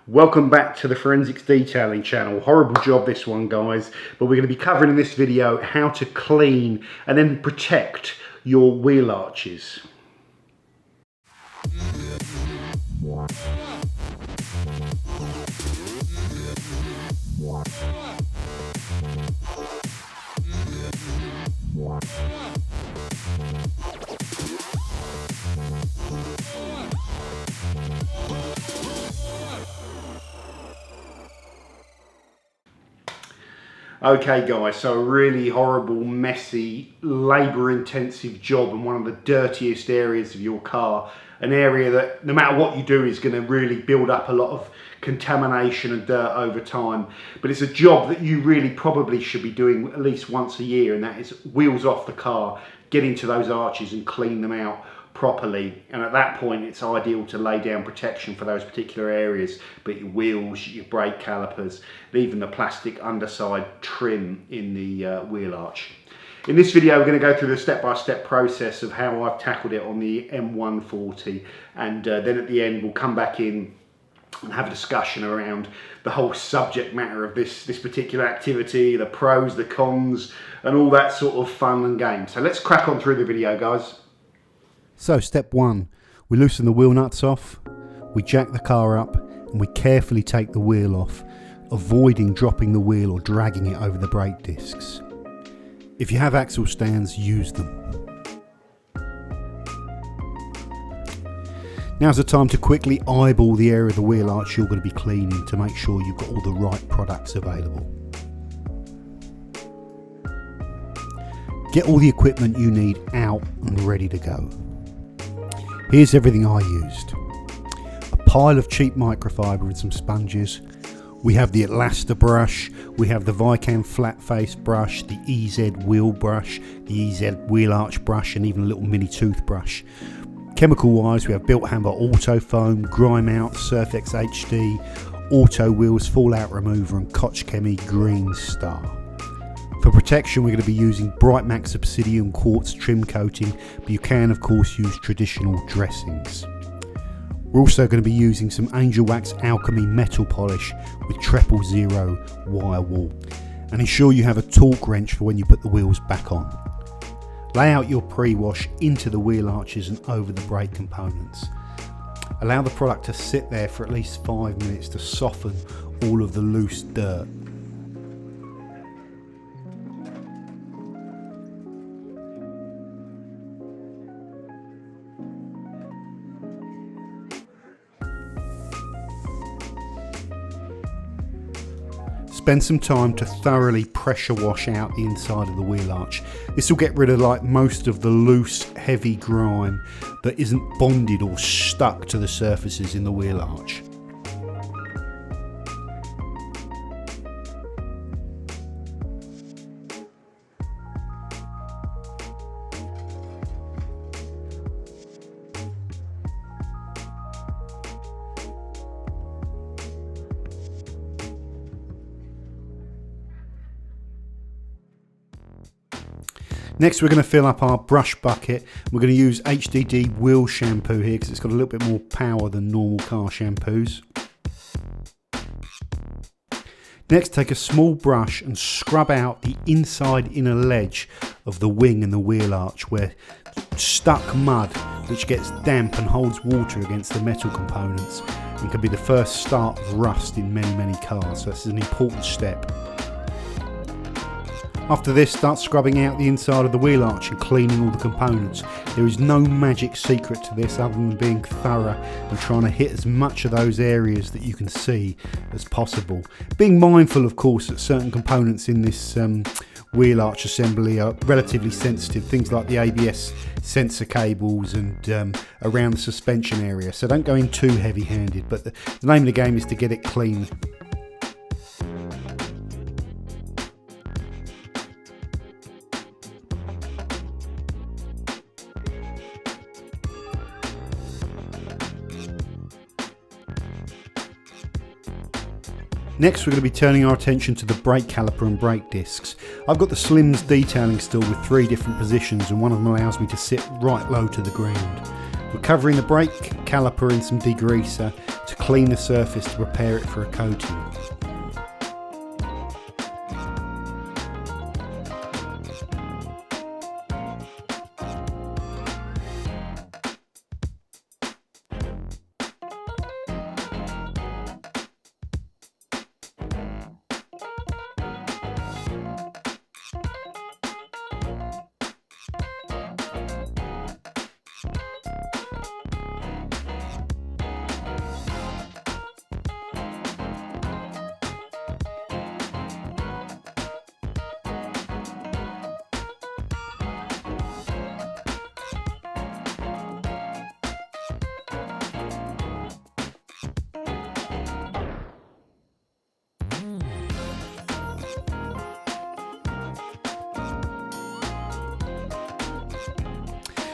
Welcome back to the Forensics Detailing channel. Horrible job this one, guys, but we're going to be covering in this video how to clean and then protect your wheel arches. Okay guys, so a really horrible, messy, labour intensive job in one of the dirtiest areas of your car. An area that no matter what you do is going to really build up a lot of contamination and dirt over time. But it's a job that you really probably should be doing at least once a year, and that is wheels off the car, get into those arches and clean them out properly. And at that point it's ideal to lay down protection for those particular areas, but your wheels, your brake calipers, and even the plastic underside trim in the wheel arch. In this video we're going to go through the step-by-step process of how I've tackled it on the M140, and then at the end we'll come back in and have a discussion around the whole subject matter of this particular activity, the pros, the cons, and all that sort of fun and games. So let's crack on through the video, guys. So step one, we loosen the wheel nuts off, we jack the car up, and we carefully take the wheel off, avoiding dropping the wheel or dragging it over the brake discs. If you have axle stands, use them. Now's the time to quickly eyeball the area of the wheel arch you're going to be cleaning to make sure you've got all the right products available. Get all the equipment you need out and ready to go. Here's everything I used. A pile of cheap microfiber and some sponges. We have the Elasta brush, we have the Vicam flat face brush, the EZ wheel brush, the EZ wheel arch brush, and even a little mini toothbrush. Chemical wise, we have Bilt Hamber AutoFoam, Grime Out, Surfex HD, Auto Wheels Fallout Remover, and Koch Chemie Green Star. For protection we're going to be using Bright Max Obsidian quartz trim coating, but you can of course use traditional dressings. We're also going to be using some Angel Wax Alchemy metal polish with 000 wire wool, and ensure you have a torque wrench for when you put the wheels back on. Lay out your pre-wash into the wheel arches and over the brake components. Allow the product to sit there for at least 5 minutes to soften all of the loose dirt. Spend some time to thoroughly pressure wash out the inside of the wheel arch. This will get rid of like most of the loose, heavy grime that isn't bonded or stuck to the surfaces in the wheel arch. Next we're going to fill up our brush bucket. We're going to use HDD wheel shampoo here because it's got a little bit more power than normal car shampoos. Next take a small brush and scrub out the inside inner ledge of the wing and the wheel arch where stuck mud which gets damp and holds water against the metal components and can be the first start of rust in many cars, so this is an important step. After this, start scrubbing out the inside of the wheel arch and cleaning all the components. There is no magic secret to this other than being thorough and trying to hit as much of those areas that you can see as possible. Being mindful of course that certain components in this wheel arch assembly are relatively sensitive, things like the ABS sensor cables and around the suspension area, so don't go in too heavy handed, but the name of the game is to get it clean. Next we're going to be turning our attention to the brake caliper and brake discs. I've got the Slims detailing stool with 3 different positions, and one of them allows me to sit right low to the ground. We're covering the brake caliper in some degreaser to clean the surface to prepare it for a coating.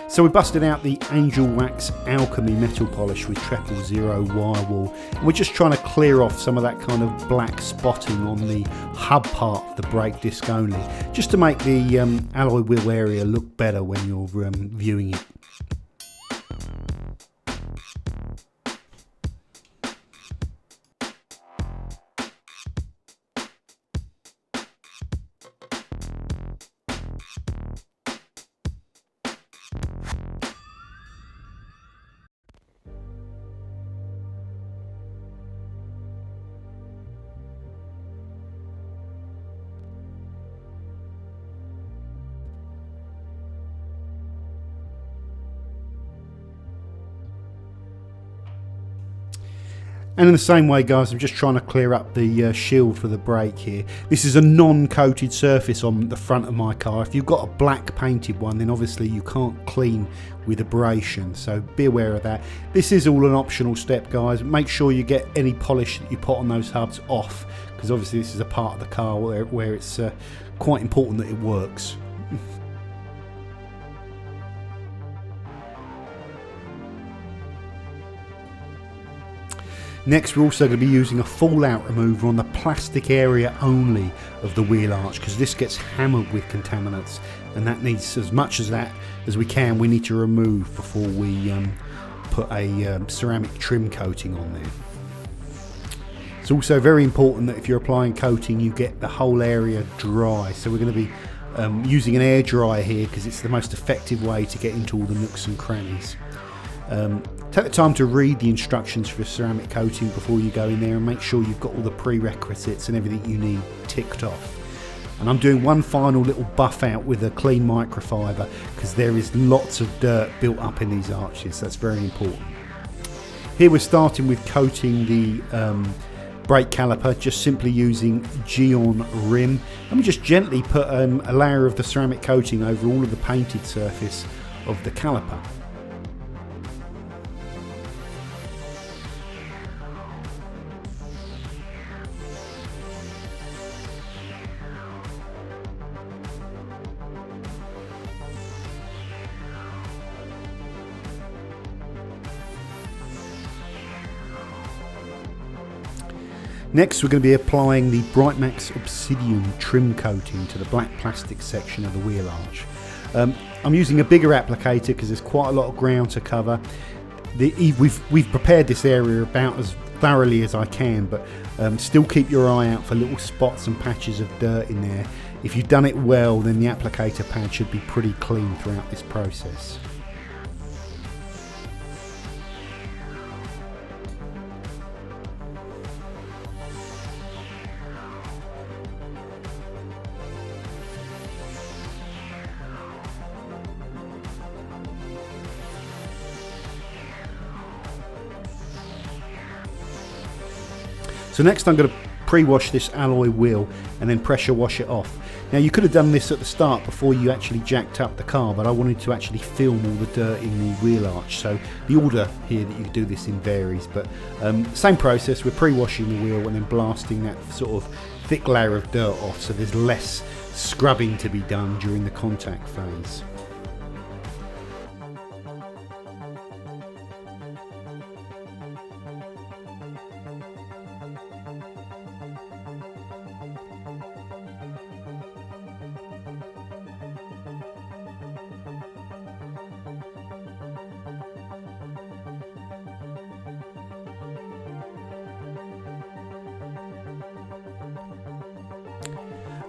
So we busted out the Angel Wax Alchemy metal polish with 000 wire wool, and we're just trying to clear off some of that kind of black spotting on the hub part of the brake disc only, just to make the alloy wheel area look better when you're viewing it. And in the same way, guys, I'm just trying to clear up the shield for the brake here. This is a non-coated surface on the front of my car. If you've got a black painted one, then obviously you can't clean with abrasion, so be aware of that. This is all an optional step, guys. Make sure you get any polish that you put on those hubs off, because obviously this is a part of the car where it's quite important that it works. Next, we're also going to be using a fallout remover on the plastic area only of the wheel arch, because this gets hammered with contaminants, and that needs as much as that as we can. We need to remove before we put a ceramic trim coating on there. It's also very important that if you're applying coating, you get the whole area dry. So we're going to be using an air dryer here, because it's the most effective way to get into all the nooks and crannies. Take the time to read the instructions for ceramic coating before you go in there, and make sure you've got all the prerequisites and everything you need ticked off. And I'm doing one final little buff out with a clean microfiber, because there is lots of dirt built up in these arches. That's very important. Here we're starting with coating the brake caliper, just simply using Geon Rim, and we just gently put a layer of the ceramic coating over all of the painted surface of the caliper. Next, we're going to be applying the Brightmax Obsidian trim coating to the black plastic section of the wheel arch. I'm using a bigger applicator because there's quite a lot of ground to cover. We've prepared this area about as thoroughly as I can, but still keep your eye out for little spots and patches of dirt in there. If you've done it well, then the applicator pad should be pretty clean throughout this process. So next I'm going to pre-wash this alloy wheel and then pressure wash it off. Now you could have done this at the start before you actually jacked up the car, but I wanted to actually film all the dirt in the wheel arch, so the order here that you do this in varies, but same process. We're pre-washing the wheel and then blasting that sort of thick layer of dirt off, so there's less scrubbing to be done during the contact phase.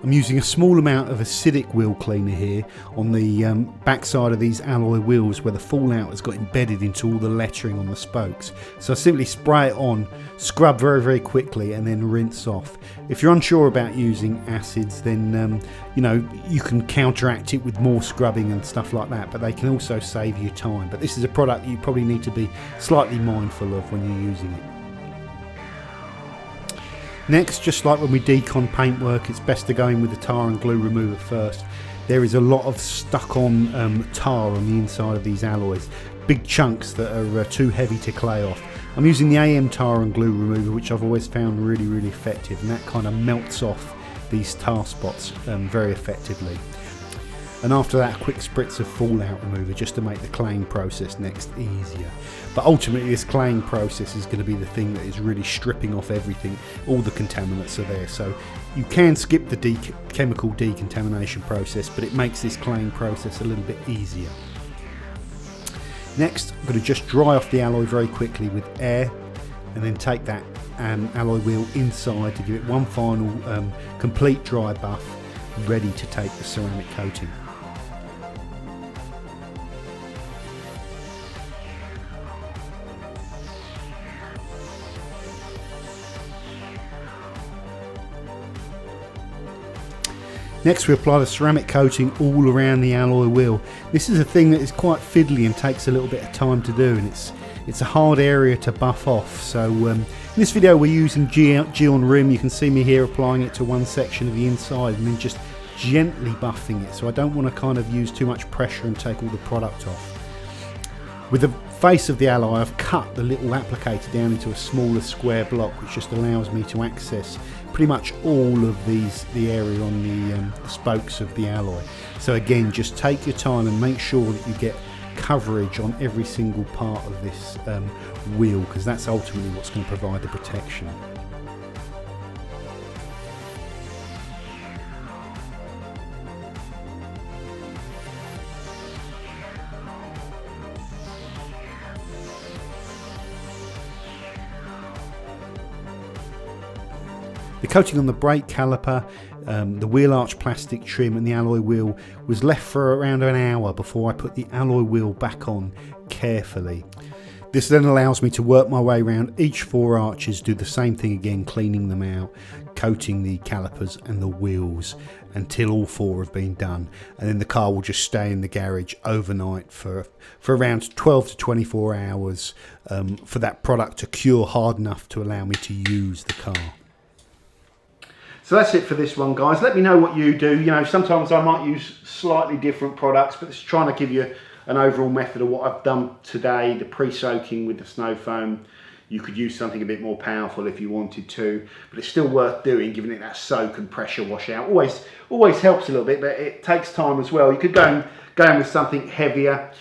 I'm using a small amount of acidic wheel cleaner here on the backside of these alloy wheels where the fallout has got embedded into all the lettering on the spokes. So I simply spray it on, scrub very quickly, and then rinse off. If you're unsure about using acids, then you know, you can counteract it with more scrubbing and stuff like that, but they can also save you time. But this is a product you probably need to be slightly mindful of when you're using it. Next, just like when we decon paintwork, it's best to go in with the tar and glue remover first. There is a lot of stuck on tar on the inside of these alloys, big chunks that are too heavy to clay off. I'm using the AM tar and glue remover, which I've always found really effective, and that kind of melts off these tar spots very effectively. And after that, a quick spritz of fallout remover just to make the claying process next easier. But ultimately this claying process is going to be the thing that is really stripping off everything. All the contaminants are there, so you can skip the chemical decontamination process, but it makes this claying process a little bit easier. Next, I'm going to just dry off the alloy very quickly with air, and then take that alloy wheel inside to give it one final complete dry buff, ready to take the ceramic coating. Next, we apply the ceramic coating all around the alloy wheel. This is a thing that is quite fiddly and takes a little bit of time to do, and it's a hard area to buff off. So in this video we're using G on rim. You can see me here applying it to one section of the inside and then just gently buffing it. So I don't want to kind of use too much pressure and take all the product off. With the face of the alloy, I've cut the little applicator down into a smaller square block, which just allows me to access pretty much all of the area on the spokes of the alloy. So again, just take your time and make sure that you get coverage on every single part of this wheel, because that's ultimately what's going to provide the protection. The coating on the brake caliper, the wheel arch plastic trim and the alloy wheel was left for around an hour before I put the alloy wheel back on carefully. This then allows me to work my way around each 4 arches, do the same thing again, cleaning them out, coating the calipers and the wheels until all 4 have been done, and then the car will just stay in the garage overnight for around 12 to 24 hours for that product to cure hard enough to allow me to use the car. So that's it for this one, guys. Let me know what you do. You know, sometimes I might use slightly different products, but just trying to give you an overall method of what I've done today. The pre-soaking with the snowfoam. You could use something a bit more powerful if you wanted to, but it's still worth doing, giving it that soak and pressure wash out. Always helps a little bit, but it takes time as well. You could go in with something heavier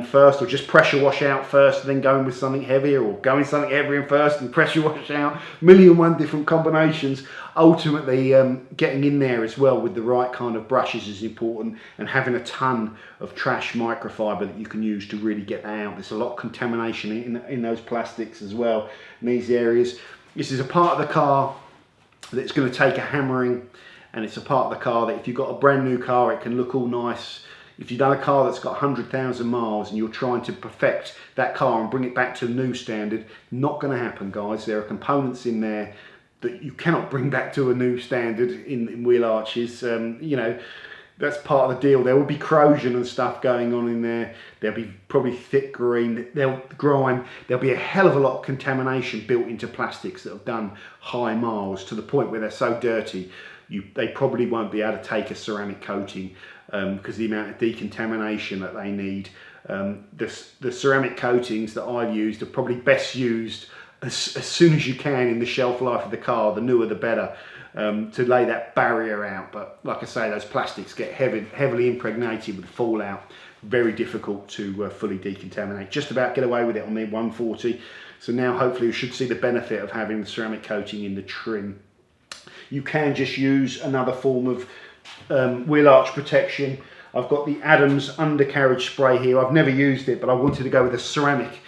first, or just pressure wash out first, and then go in with something heavier, or go in something heavier first and pressure wash out. 1,000,001 different combinations. Ultimately, getting in there as well with the right kind of brushes is important, and having a ton of trash microfiber that you can use to really get that out. There's a lot of contamination in those plastics as well in these areas. This is a part of the car that's going to take a hammering, and it's a part of the car that if you've got a brand new car, it can look all nice. If you've done a car that's got 100,000 miles and you're trying to perfect that car and bring it back to a new standard, not going to happen, guys. There are components in there that you cannot bring back to a new standard in wheel arches. You know, that's part of the deal. There will be corrosion and stuff going on in there. There'll be probably thick grime. There'll be a hell of a lot of contamination built into plastics that have done high miles to the point where they're so dirty they probably won't be able to take a ceramic coating because the amount of decontamination that they need. The ceramic coatings that I've used are probably best used as soon as you can in the shelf life of the car. The newer the better, to lay that barrier out. But like I say, those plastics get heavily impregnated with fallout. Very difficult to fully decontaminate. Just about get away with it on the 140. So now hopefully you should see the benefit of having the ceramic coating in the trim. You can just use another form of wheel arch protection. I've got the Adams undercarriage spray here. I've never used it, but I wanted to go with a ceramic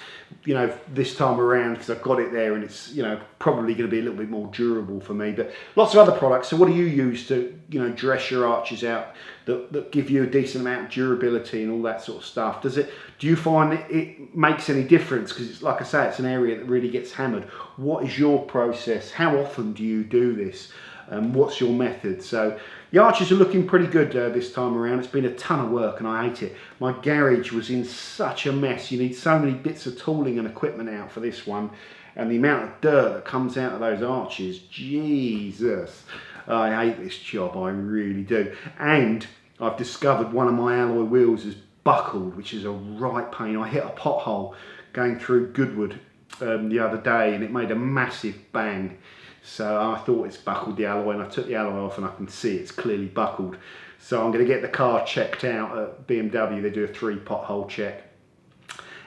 you know, this time around, because I've got it there and it's, you know, probably going to be a little bit more durable for me. But lots of other products. So what do you use to, you know, dress your arches out that give you a decent amount of durability and all that sort of stuff? Do you find it makes any difference? Because it's, like I say, it's an area that really gets hammered. What is your process? How often do you do this? What's your method? So the arches are looking pretty good this time around. It's been a ton of work and I hate it. My garage was in such a mess. You need so many bits of tooling and equipment out for this one, and the amount of dirt that comes out of those arches, Jesus. I hate this job, I really do. And I've discovered one of my alloy wheels is buckled, which is a right pain. I hit a pothole going through Goodwood the other day and it made a massive bang. So I thought it's buckled the alloy, and I took the alloy off and I can see it's clearly buckled. So I'm going to get the car checked out at BMW. They do a 3 pothole check.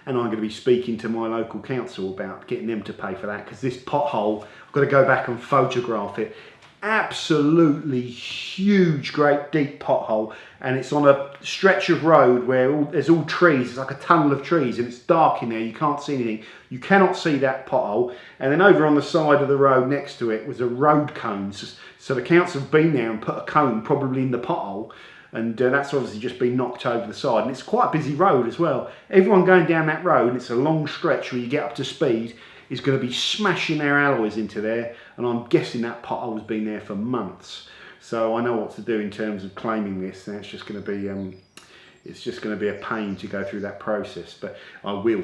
And I'm going to be speaking to my local council about getting them to pay for that, because this pothole, I've got to go back and photograph it. Absolutely huge, great deep pothole, and it's on a stretch of road where there's all trees. It's like a tunnel of trees and it's dark in there. You can't see anything. You cannot see that pothole. And then over on the side of the road next to it was a road cone. So the council have been there and put a cone probably in the pothole, and that's obviously just been knocked over the side. And it's quite a busy road as well. Everyone going down that road, and it's a long stretch where you get up to speed, is going to be smashing their alloys into there, and I'm guessing that pothole has been there for months. So I know what to do in terms of claiming this, and it's just going to be a pain to go through that process. But I will.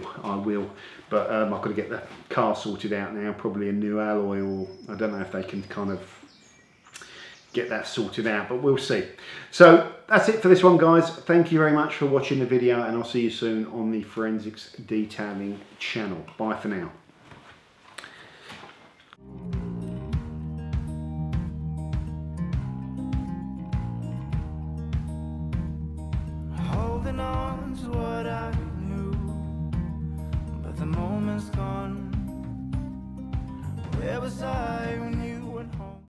But I've got to get the car sorted out now, probably a new alloy, or I don't know if they can kind of get that sorted out, but we'll see. So that's it for this one, guys. Thank you very much for watching the video, and I'll see you soon on the Forensics Detailing channel. Bye for now. Holding on to what I knew, but the moment's gone. Where was I?